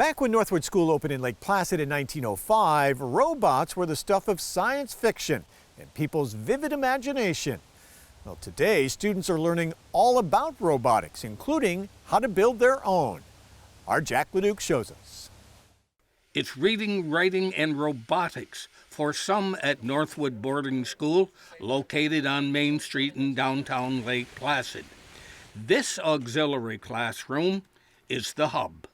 Back when Northwood School opened in Lake Placid in 1905, robots were the stuff of science fiction and people's vivid imagination. Well, today, students are learning all about robotics, including how to build their own. Our Jack LaDuke shows us. It's reading, writing, and robotics for some at Northwood Boarding School, located on Main Street in downtown Lake Placid. This auxiliary classroom is the hub.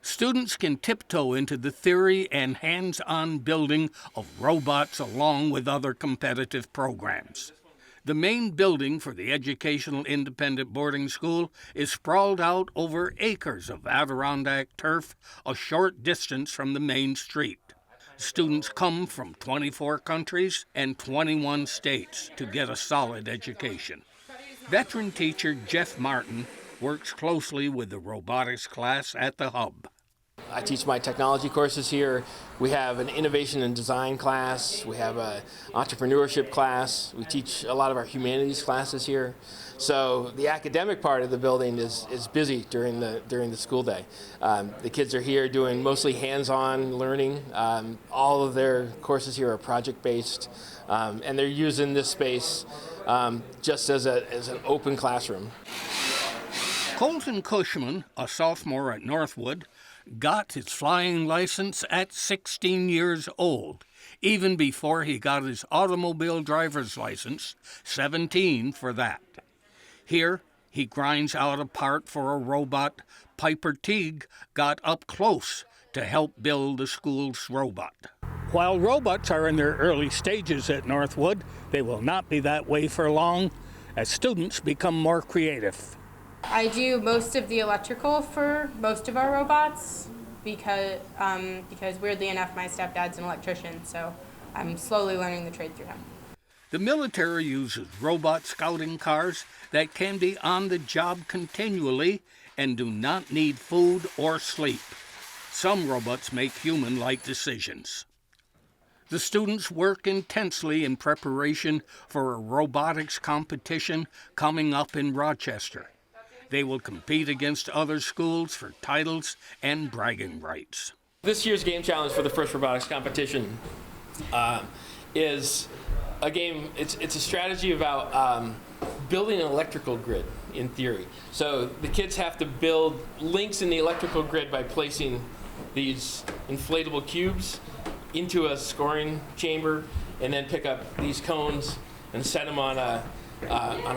Students can tiptoe into the theory and hands-on building of robots along with other competitive programs. The main building for the Educational Independent Boarding School is sprawled out over acres of Adirondack turf, a short distance from the main street. Students come from 24 countries and 21 states to get a solid education. Veteran teacher Jeff Martin works closely with the robotics class at the hub. I teach my technology courses here. We have an innovation and design class. We have an entrepreneurship class. We teach a lot of our humanities classes here. So the academic part of the building is busy during the school day. The kids are here doing mostly hands-on learning. All of their courses here are project-based, and they're using this space just as an open classroom. Colton Cushman, a sophomore at Northwood, got his flying license at 16 years old, even before he got his automobile driver's license, 17 for that. Here, he grinds out a part for a robot Piper Teague got up close to help build the school's robot. While robots are in their early stages at Northwood, they will not be that way for long as students become more creative. I do most of the electrical for most of our robots because weirdly enough, my stepdad's an electrician, so I'm slowly learning the trade through him. The military uses robot scouting cars that can be on the job continually and do not need food or sleep. Some robots make human-like decisions. The students work intensely in preparation for a robotics competition coming up in Rochester. They will compete against other schools for titles and bragging rights. This year's game challenge for the first robotics competition is a game. It's a strategy about building an electrical grid in theory. So the kids have to build links in the electrical grid by placing these inflatable cubes into a scoring chamber, and then pick up these cones and set them on a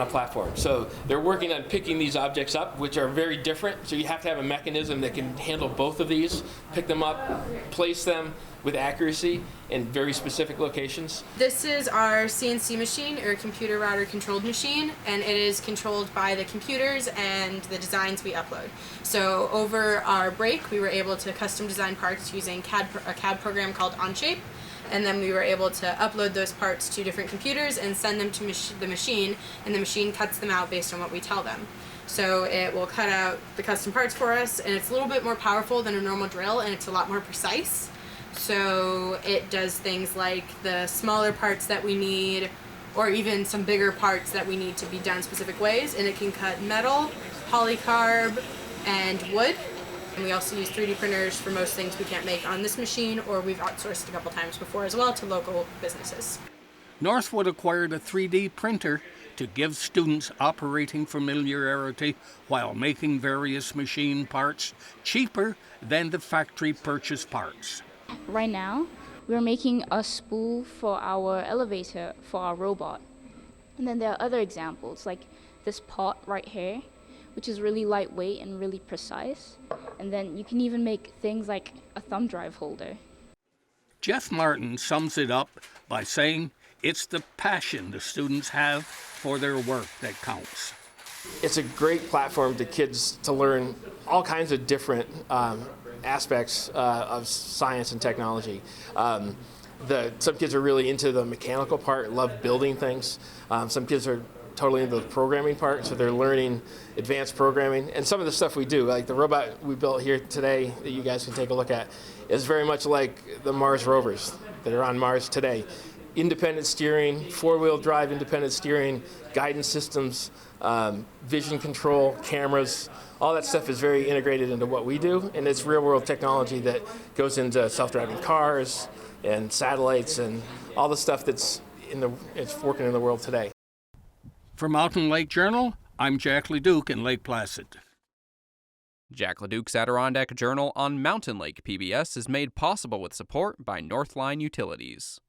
platform. So they're working on picking these objects up, which are very different. So you have to have a mechanism that can handle both of these, pick them up, place them with accuracy in very specific locations. This is our CNC machine, or computer router controlled machine, and it is controlled by the computers and the designs we upload. So over our break, we were able to custom design parts using a CAD program called Onshape. And then we were able to upload those parts to different computers and send them to the machine, and the machine cuts them out based on what we tell them. So it will cut out the custom parts for us, and it's a little bit more powerful than a normal drill, and it's a lot more precise. So it does things like the smaller parts that we need, or even some bigger parts that we need to be done specific ways, and it can cut metal, polycarb, and wood. And we also use 3D printers for most things we can't make on this machine, or we've outsourced a couple times before as well to local businesses. Northwood acquired a 3D printer to give students operating familiarity while making various machine parts cheaper than the factory purchase parts. Right now, we're making a spool for our elevator for our robot. And then there are other examples, like this pot right here, which is really lightweight and really precise. And then you can even make things like a thumb drive holder. Jeff Martin sums it up by saying it's the passion the students have for their work that counts. It's a great platform to kids to learn all kinds of different aspects of science and technology. Some kids are really into the mechanical part, love building things. Some kids are totally into the programming part, so they're learning advanced programming. And some of the stuff we do, like the robot we built here today that you guys can take a look at, is very much like the Mars rovers that are on Mars today. independent steering, four-wheel drive independent steering, guidance systems, vision control, cameras. All that stuff is very integrated into what we do, and it's real-world technology that goes into self-driving cars and satellites and all the stuff that's it's working in the world today. For Mountain Lake Journal, I'm Jack LaDuke in Lake Placid. Jack LaDuke's Adirondack Journal on Mountain Lake PBS is made possible with support by Northline Utilities.